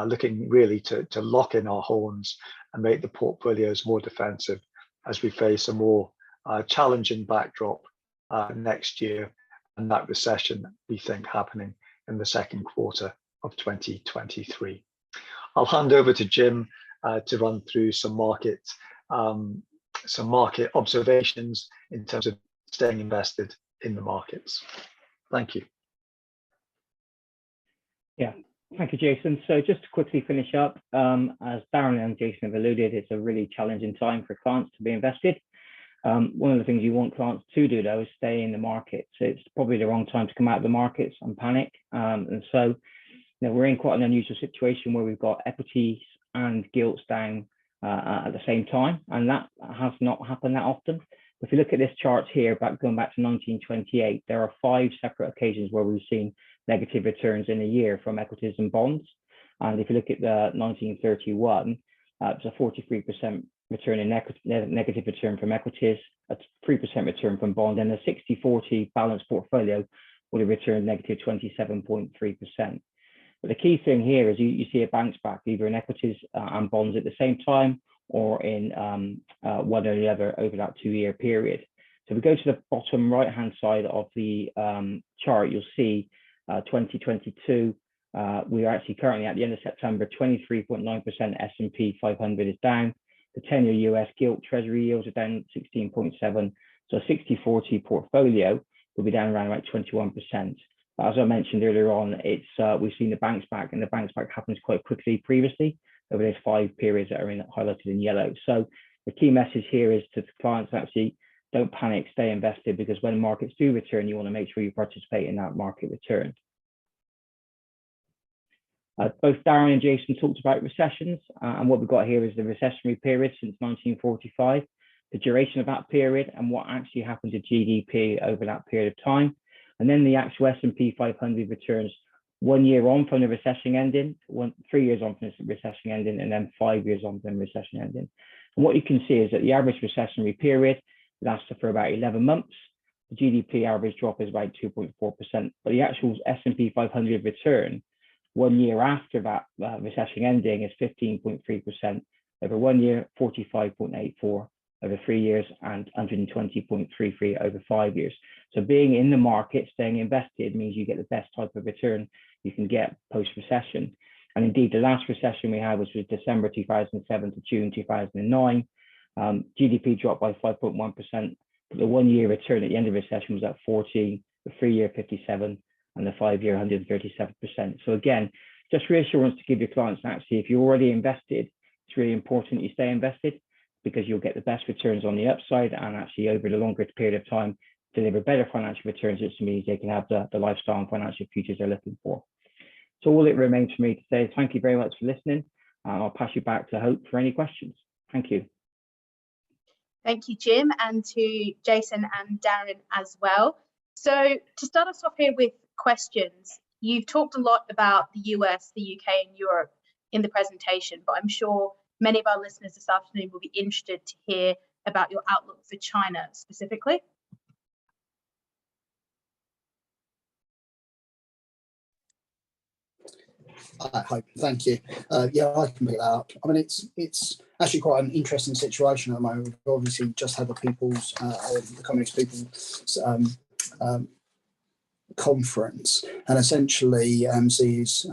looking really to lock in our horns and make the portfolios more defensive as we face a more challenging backdrop next year, and that recession we think happening in the second quarter of 2023. I'll hand over to Jim to run through some market observations in terms of staying invested in the markets. Thank you. Yeah, thank you, Jason. So just to quickly finish up, as Darren and Jason have alluded, it's a really challenging time for clients to be invested. One of the things you want clients to do, though, is stay in the market. So it's probably the wrong time to come out of the markets and panic. And so, we're in quite an unusual situation where we've got equities and gilts down at the same time, and that has not happened that often. If you look at this chart here, going back to 1928, there are 5 separate occasions where we've seen negative returns in a year from equities and bonds. And if you look at the 1931, it's a 43% return in negative return from equities, a 3% return from bond, and a 60-40 balanced portfolio would have returned negative 27.3%. But the key thing here is you see a bounce back either in equities and bonds at the same time, or in one or the other over that 2-year period. So if we go to the bottom right-hand side of the chart, you'll see 2022, we are actually currently at the end of September, 23.9% S&P 500 is down. The 10-year US gilt treasury yields are down 16.7. So a 60-40 portfolio will be down around about 21%. But as I mentioned earlier on, we've seen the bounce back, and the bounce back happens quite quickly previously over those 5 periods that are highlighted in yellow. So the key message here is to clients, actually don't panic, stay invested, because when markets do return, you want to make sure you participate in that market return. Both Darren and Jason talked about recessions, and what we've got here is the recessionary period since 1945, the duration of that period, and what actually happened to GDP over that period of time. And then the actual S&P 500 returns 1 year on from the recession ending, 3 years on from the recession ending, and then 5 years on from the recession ending. And what you can see is that the average recessionary period lasted for about 11 months. The GDP average drop is about 2.4%, but the actual S&P 500 return 1 year after that recession ending is 15.3%. Over 1 year, 45.84 over 3 years, and 120.33 over 5 years. So being in the market, staying invested, means you get the best type of return you can get post-recession. And indeed, the last recession we had was December 2007 to June 2009. GDP dropped by 5.1%, but the 1 year return at the end of the recession was at 14, the 3 year 57, and the 5 year 137%. So again, just reassurance to give your clients, actually, if you're already invested, it's really important you stay invested, because you'll get the best returns on the upside, and actually over the longer period of time, deliver better financial returns, which means they can have the lifestyle and financial futures they're looking for. So all it remains for me to say is thank you very much for listening. I'll pass you back to Hope for any questions. Thank you. Thank you, Jim, and to Jason and Darren as well. So to start us off here with questions, you've talked a lot about the US, the UK and Europe in the presentation, but I'm sure many of our listeners this afternoon will be interested to hear about your outlook for China specifically. I hope. Thank you. Yeah, I can pick that up. I mean, it's actually quite an interesting situation at the moment. We've obviously just had the Communist People's Conference, and essentially Xi's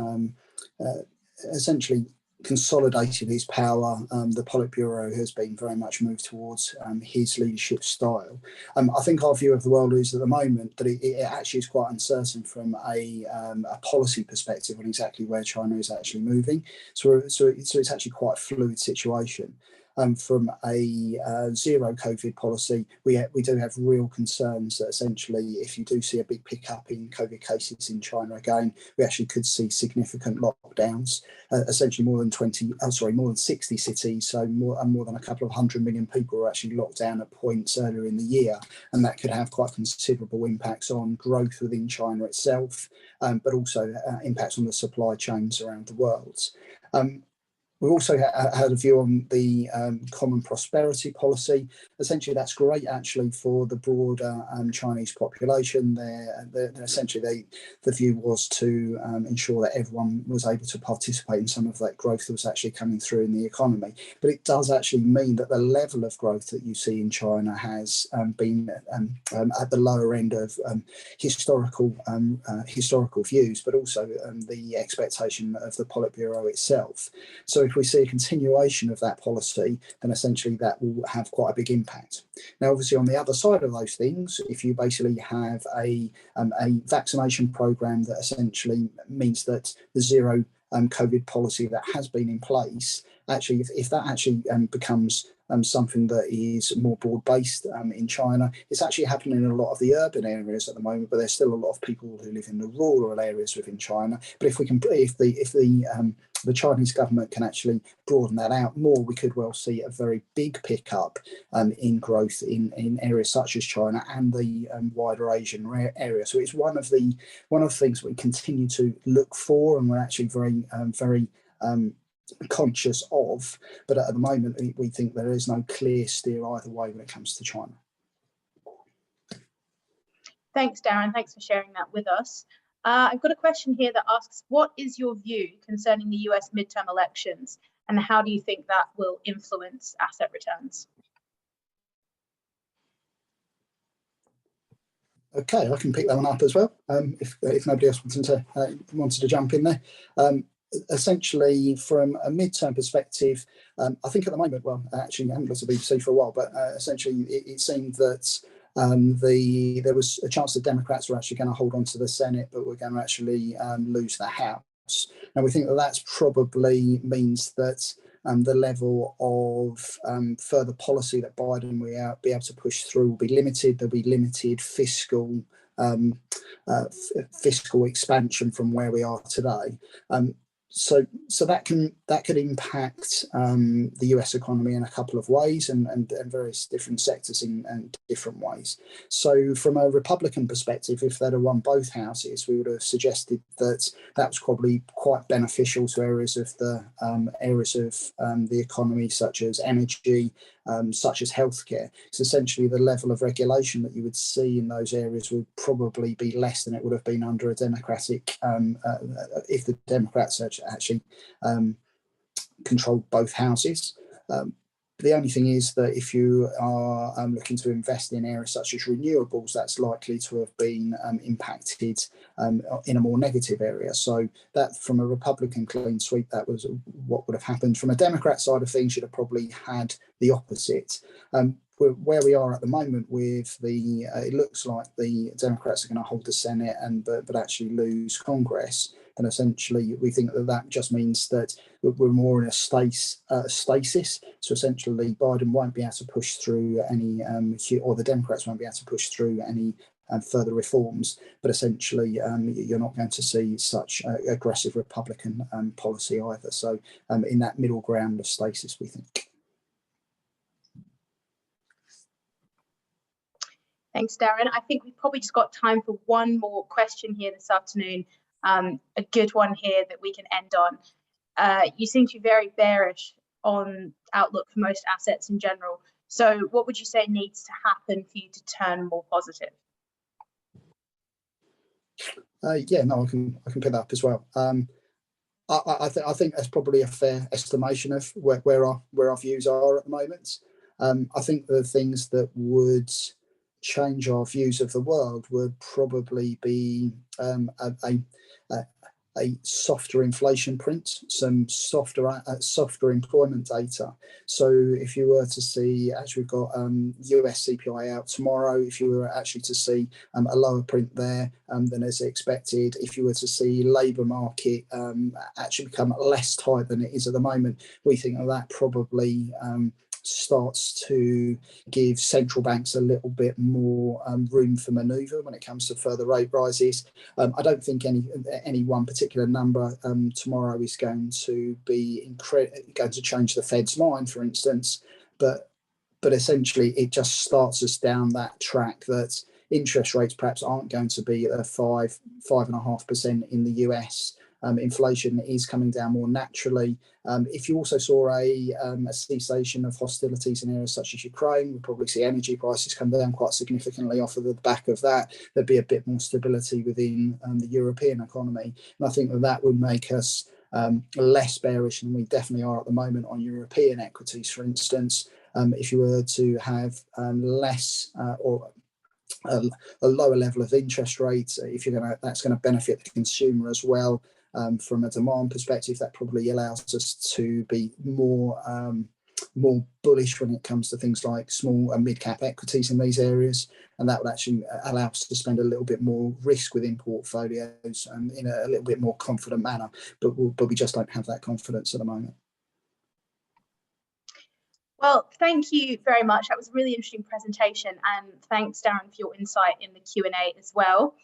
essentially consolidated his power. The Politburo has been very much moved towards his leadership style. I think our view of the world is at the moment that it actually is quite uncertain from a policy perspective on exactly where China is actually moving. So it's actually quite a fluid situation. From a zero COVID policy, we do have real concerns that essentially, if you do see a big pickup in COVID cases in China again, we actually could see significant lockdowns. Essentially, more than 60 cities, so more than a couple of 100 million people were actually locked down at points earlier in the year, and that could have quite considerable impacts on growth within China itself, but also impacts on the supply chains around the world. We also had a view on the common prosperity policy. Essentially, that's great actually for the broader Chinese population. Essentially, the view was to ensure that everyone was able to participate in some of that growth that was actually coming through in the economy. But it does actually mean that the level of growth that you see in China has been at the lower end of historical views, but also the expectation of the Politburo itself. So if we see a continuation of that policy, then essentially that will have quite a big impact. Now, obviously, on the other side of those things, if you basically have a vaccination program that essentially means that the zero COVID policy that has been in place, actually, if that actually becomes something that is more broad-based in China. It's actually happening in a lot of the urban areas at the moment, but there's still a lot of people who live in the rural areas within China. But if the Chinese government can actually broaden that out more, we could well see a very big pickup in growth in areas such as China and the wider Asian area. So it's one of the things we continue to look for, and we're actually very conscious of. But at the moment, we think there is no clear steer either way when it comes to China. Thanks, Darren. Thanks for sharing that with us. I've got a question here that asks, what is your view concerning the US midterm elections, and how do you think that will influence asset returns? Okay, I can pick that one up as well, if nobody else wanted to jump in there. Essentially, from a midterm perspective, I think at the moment, well, actually, I haven't looked at BBC for a while, but essentially it seemed that there was a chance that Democrats were actually going to hold on to the Senate, but were going to actually lose the House. And we think that that's probably means that the level of further policy that Biden will be able to push through will be limited. There'll be limited fiscal expansion from where we are today. So that could impact the US economy in a couple of ways, and various different sectors in different ways. So from a Republican perspective, if they'd have won both houses, we would have suggested that was probably quite beneficial to areas of the economy, such as energy, such as healthcare. So essentially, the level of regulation that you would see in those areas would probably be less than it would have been under a Democratic, if the Democrats actually controlled both houses. The only thing is that if you are looking to invest in areas such as renewables, that's likely to have been impacted in a more negative area. So that, from a Republican clean sweep, that was what would have happened. From a Democrat side of things, you'd have probably had the opposite. Where we are at the moment with it looks like the Democrats are going to hold the Senate but actually lose Congress. And essentially, we think that just means that we're more in a stasis. So essentially, Biden won't be able to push through any, or the Democrats won't be able to push through any further reforms. But essentially, you're not going to see such aggressive Republican policy either. So in that middle ground of stasis, we think. Thanks, Darren. I think we've probably just got time for one more question here this afternoon. A good one here that we can end on. You seem to be very bearish on outlook for most assets in general. So what would you say needs to happen for you to turn more positive? Yeah, no, I can pick that up as well. I think that's probably a fair estimation of where our views are at the moment. I think the things that would change our views of the world would probably be a softer inflation print, some softer employment data. So if you were to see, actually we've got US CPI out tomorrow, if you were actually to see a lower print there than as expected, if you were to see labour market actually become less tight than it is at the moment, we think that probably starts to give central banks a little bit more room for manoeuvre when it comes to further rate rises. I don't think any one particular number tomorrow is going to be going to change the Fed's mind, for instance, but essentially it just starts us down that track that interest rates perhaps aren't going to be at 5.5% in the US. Inflation is coming down more naturally. If you also saw a cessation of hostilities in areas such as Ukraine, we'll probably see energy prices come down quite significantly off of the back of that. There'd be a bit more stability within the European economy. And I think that would make us less bearish than we definitely are at the moment on European equities, for instance. If you were to have less or a lower level of interest rates, that's going to benefit the consumer as well. From a demand perspective, that probably allows us to be more bullish when it comes to things like small and mid-cap equities in these areas, and that would actually allow us to spend a little bit more risk within portfolios in a little bit more confident manner. But we just don't have that confidence at the moment. Well, thank you very much. That was a really interesting presentation, and thanks, Darren, for your insight in the Q&A as well.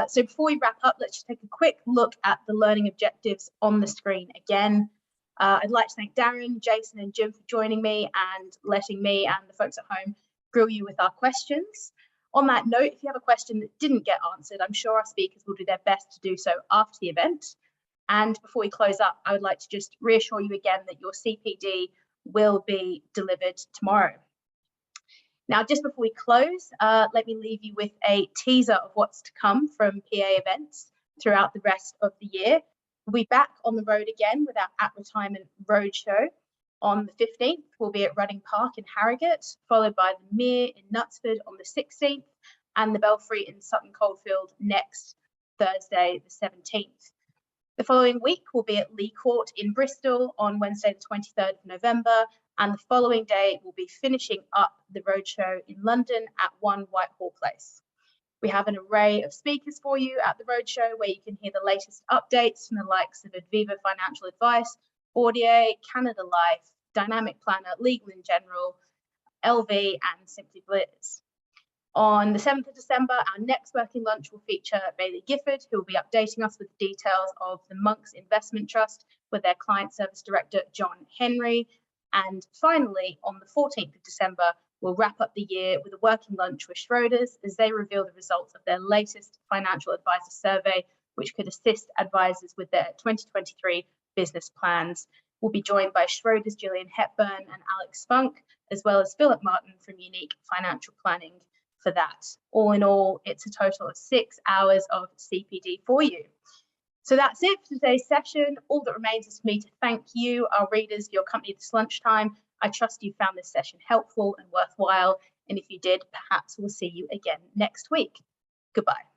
So before we wrap up, let's just take a quick look at the learning objectives on the screen again. I'd like to thank Darren, Jason, and Jim for joining me and letting me and the folks at home grill you with our questions. On that note, if you have a question that didn't get answered, I'm sure our speakers will do their best to do so after the event. And before we close up, I would like to just reassure you again that your CPD will be delivered tomorrow. Now, just before we close, let me leave you with a teaser of what's to come from PA events throughout the rest of the year. We'll be back on the road again with our At Retirement Roadshow. On the 15th, we'll be at Reading Park in Harrogate, followed by the Mere in Knutsford on the 16th, and the Belfry in Sutton Coldfield next Thursday, the 17th. The following week, we'll be at Lee Court in Bristol on Wednesday, the 23rd of November, and the following day, we'll be finishing up the roadshow in London at 1 Whitehall Place. We have an array of speakers for you at the roadshow where you can hear the latest updates from the likes of Adviva Financial Advice, Audier, Canada Life, Dynamic Planner, Legal in General, LV, and Simply Blizz. On the 7th of December, our next working lunch will feature Bailey Gifford, who will be updating us with the details of the Monks Investment Trust with their Client Service Director, John Henry. And finally, on the 14th of December, we'll wrap up the year with a working lunch with Schroders as they reveal the results of their latest financial advisor survey, which could assist advisors with their 2023 business plans. We'll be joined by Schroders' Gillian Hepburn and Alex Spunk, as well as Philip Martin from Unique Financial Planning for that. All in all, it's a total of 6 hours of CPD for you. So that's it for today's session. All that remains is for me to thank you, our readers, for your company this lunchtime. I trust you found this session helpful and worthwhile. And if you did, perhaps we'll see you again next week. Goodbye.